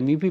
MEP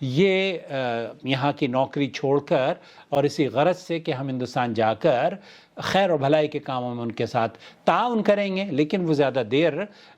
یہ یہاں کی نوکری چھوڑ کر اور اسی غرض سے کہ ہم ہندوستان جا کر خیر و بھلائی کے کاموں میں ان کے ساتھ تعاون کریں گے، لیکن وہ زیادہ دیر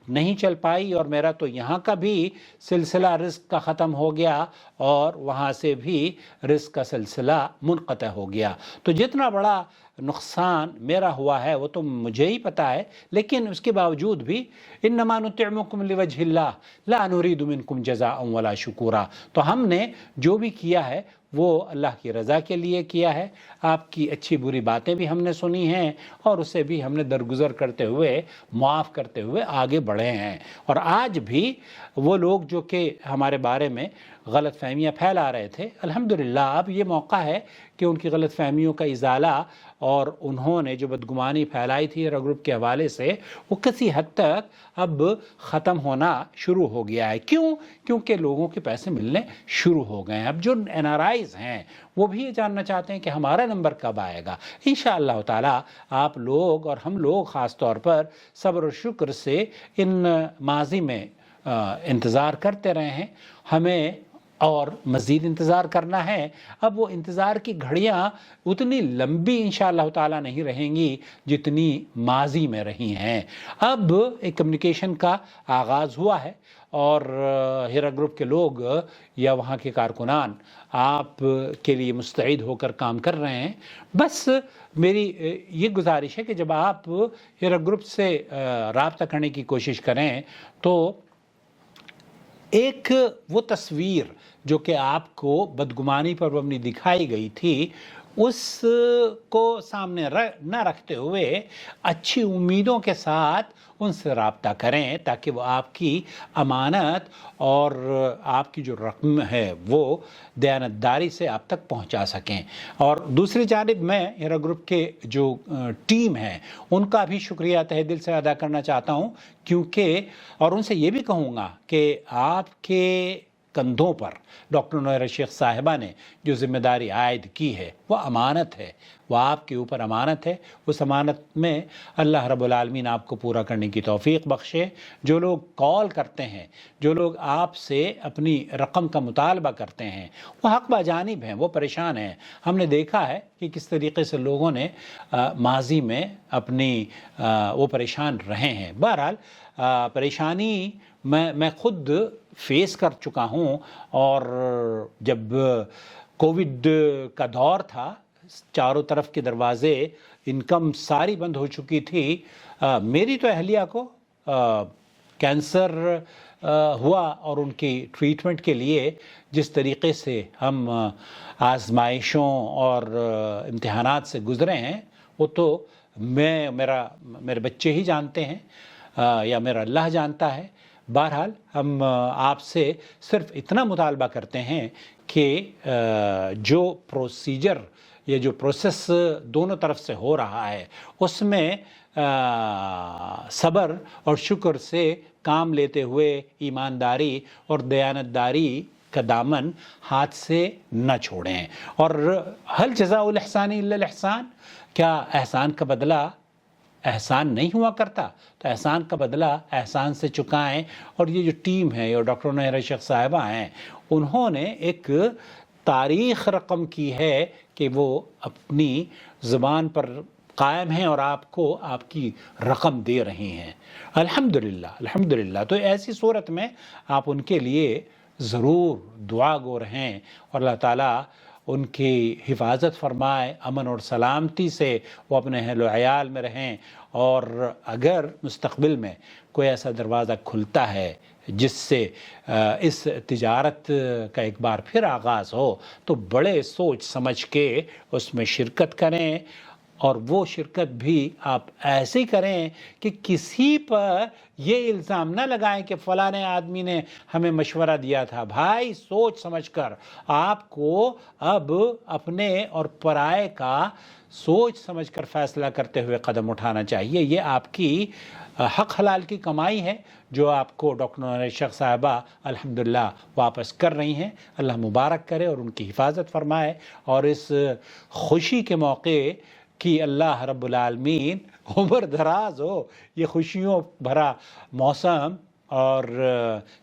نہیں چل پائی اور میرا تو یہاں کا بھی سلسلہ رزق کا ختم ہو گیا اور وہاں سے بھی رزق کا سلسلہ منقطع ہو گیا۔ تو جتنا بڑا نقصان میرا ہوا ہے وہ تو مجھے ہی پتہ ہے، لیکن اس کے باوجود بھی انما نطعمکم لوجہ اللہ لا نرید منکم جزاء ولا شکورا، تو ہم نے جو بھی کیا ہے وہ اللہ کی رضا کے لیے کیا ہے۔ آپ کی اچھی بری باتیں بھی ہم نے سنی ہیں اور اسے بھی ہم نے درگزر کرتے ہوئے معاف کرتے ہوئے آگے بڑھے ہیں۔ اور آج بھی وہ لوگ جو کہ ہمارے بارے میں غلط فہمیاں پھیلا رہے تھے، الحمدللہ اب یہ موقع ہے کہ ان کی غلط فہمیوں کا ازالہ اور انہوں نے جو بدگمانی پھیلائی تھی ہیرا گروپ کے حوالے سے وہ کسی حد تک اب ختم ہونا شروع ہو گیا ہے۔ کیوں؟ کیونکہ لوگوں کے پیسے ملنے شروع ہو گئے ہیں۔ اب جو NRIs ہیں وہ بھی یہ جاننا چاہتے ہیں کہ ہمارا نمبر کب آئے گا۔ انشاءاللہ تعالی آپ لوگ اور ہم لوگ خاص طور پر صبر و شکر سے ان ماضی میں انتظار کرتے رہے ہیں، ہمیں اور مزید انتظار کرنا ہے۔ اب وہ انتظار کی گھڑیاں اتنی لمبی انشاءاللہ تعالی نہیں رہیں گی جتنی ماضی میں رہی ہیں۔ اب ایک کمیونیکیشن کا آغاز ہوا ہے اور ہیرا گروپ کے لوگ یا وہاں کے کارکنان آپ کے لیے مستعد ہو کر کام کر رہے ہیں۔ بس میری یہ گزارش ہے کہ جب آپ ہیرا گروپ سے رابطہ کرنے کی کوشش کریں تو ایک وہ تصویر جو کہ آپ کو بدگمانی پر مبنی دکھائی گئی تھی اس کو سامنے نہ رکھتے ہوئے اچھی امیدوں کے ساتھ ان سے رابطہ کریں تاکہ وہ آپ کی امانت اور آپ کی جو رقم ہے وہ دیانتداری سے آپ تک پہنچا سکیں۔ اور دوسری جانب میں ہیرا گروپ کے جو ٹیم ہے ان کا بھی شکریہ تہہ دل سے ادا کرنا چاہتا ہوں، کیونکہ اور ان سے یہ بھی کہوں گا کہ آپ کے کندھوں پر ڈاکٹر نوحہ شیخ صاحبہ نے جو ذمہ داری عائد کی ہے وہ امانت ہے، وہ آپ کے اوپر امانت ہے۔ اس امانت میں اللہ رب العالمین آپ کو پورا کرنے کی توفیق بخشے۔ جو لوگ کال کرتے ہیں، جو لوگ آپ سے اپنی رقم کا مطالبہ کرتے ہیں وہ حق باجانب ہیں، وہ پریشان ہیں۔ ہم نے دیکھا ہے کہ کس طریقے سے لوگوں نے ماضی میں اپنی وہ پریشان رہے ہیں۔ بہرحال پریشانی میں خود فیس کر چکا ہوں، اور جب کووڈ کا دور تھا چاروں طرف کے دروازے انکم ساری بند ہو چکی تھی، میری تو اہلیہ کو کینسر ہوا اور ان کی ٹریٹمنٹ کے لیے جس طریقے سے ہم آزمائشوں اور امتحانات سے گزرے ہیں وہ تو میرے بچے ہی جانتے ہیں یا میرا اللہ جانتا ہے۔ بہرحال ہم آپ سے صرف اتنا مطالبہ کرتے ہیں کہ جو پروسیجر یا جو پروسیس دونوں طرف سے ہو رہا ہے اس میں صبر اور شکر سے کام لیتے ہوئے ایمانداری اور دیانتداری کا دامن ہاتھ سے نہ چھوڑیں۔ اور هل جزاء الاحسان الا الاحسان، کیا احسان کا بدلہ احسان نہیں ہوا کرتا؟ تو احسان کا بدلہ احسان سے چکائیں۔ اور یہ جو ٹیم ہے اور ڈاکٹر نوحہ شیخ صاحبہ ہیں انہوں نے ایک تاریخ رقم کی ہے کہ وہ اپنی زبان پر قائم ہیں اور آپ کو آپ کی رقم دے رہی ہیں۔ الحمدللہ الحمدللہ۔ تو ایسی صورت میں آپ ان کے لیے ضرور دعا گو رہیں اور اللہ تعالیٰ ان کی حفاظت فرمائے، امن اور سلامتی سے وہ اپنے اہل و عیال میں رہیں۔ اور اگر مستقبل میں کوئی ایسا دروازہ کھلتا ہے جس سے اس تجارت کا ایک بار پھر آغاز ہو تو بڑے سوچ سمجھ کے اس میں شرکت کریں، اور وہ شرکت بھی آپ ایسے کریں کہ کسی پر یہ الزام نہ لگائیں کہ فلاں آدمی نے ہمیں مشورہ دیا تھا۔ بھائی سوچ سمجھ کر آپ کو اب اپنے اور پرائے کا سوچ سمجھ کر فیصلہ کرتے ہوئے قدم اٹھانا چاہیے۔ یہ آپ کی حق حلال کی کمائی ہے جو آپ کو ڈاکٹر نوحہ شیخ صاحبہ الحمدللہ واپس کر رہی ہیں۔ اللہ مبارک کرے اور ان کی حفاظت فرمائے، اور اس خوشی کے موقع کہ اللہ رب العالمین عمر دراز ہو، یہ خوشیوں بھرا موسم اور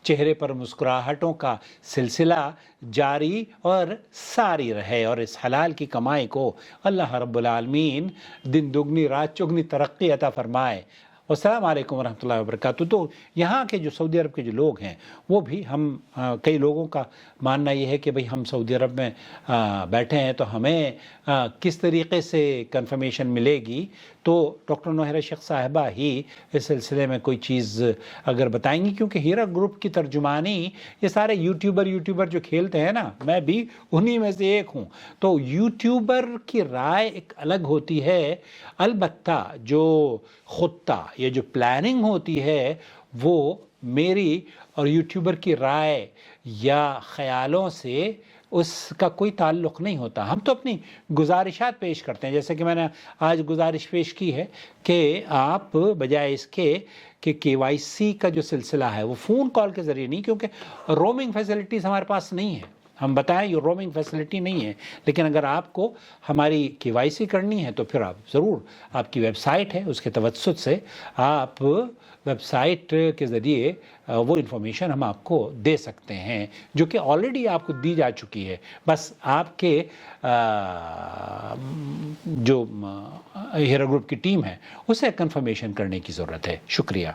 چہرے پر مسکراہٹوں کا سلسلہ جاری اور ساری رہے، اور اس حلال کی کمائی کو اللہ رب العالمین دن دگنی رات چگنی ترقی عطا فرمائے۔ السلام علیکم ورحمۃ اللہ وبرکاتہ۔ تو یہاں کے جو سعودی عرب کے جو لوگ ہیں وہ بھی کئی لوگوں کا ماننا یہ ہے کہ بھئی ہم سعودی عرب میں بیٹھے ہیں تو ہمیں کس طریقے سے کنفرمیشن ملے گی، تو ڈاکٹر نوہرہ شیخ صاحبہ ہی اس سلسلے میں کوئی چیز اگر بتائیں گی، کیونکہ ہیرا گروپ کی ترجمانی یہ سارے یوٹیوبر جو کھیلتے ہیں نا، میں بھی انہی میں سے ایک ہوں، تو یوٹیوبر کی رائے ایک الگ ہوتی ہے، البتہ جو خطہ یہ جو پلاننگ ہوتی ہے وہ میری اور یوٹیوبر کی رائے یا خیالوں سے اس کا کوئی تعلق نہیں ہوتا۔ ہم تو اپنی گزارشات پیش کرتے ہیں، جیسے کہ میں نے آج گزارش پیش کی ہے کہ آپ بجائے اس کے کہ KYC کا جو سلسلہ ہے وہ فون کال کے ذریعے نہیں، کیونکہ رومنگ فیسلٹیز ہمارے پاس نہیں ہے، ہم بتائیں یہ رومنگ فیسلٹی نہیں ہے، لیکن اگر آپ کو ہماری KYC کرنی ہے تو پھر آپ ضرور، آپ کی ویب سائٹ ہے اس کے توسط سے آپ ویب سائٹ کے ذریعے وہ انفارمیشن ہم آپ کو دے سکتے ہیں، جو کہ آلریڈی آپ کو دی جا چکی ہے، بس آپ کے جو ہیرا گروپ کی ٹیم ہے اسے کنفرمیشن کرنے کی ضرورت ہے۔ شکریہ۔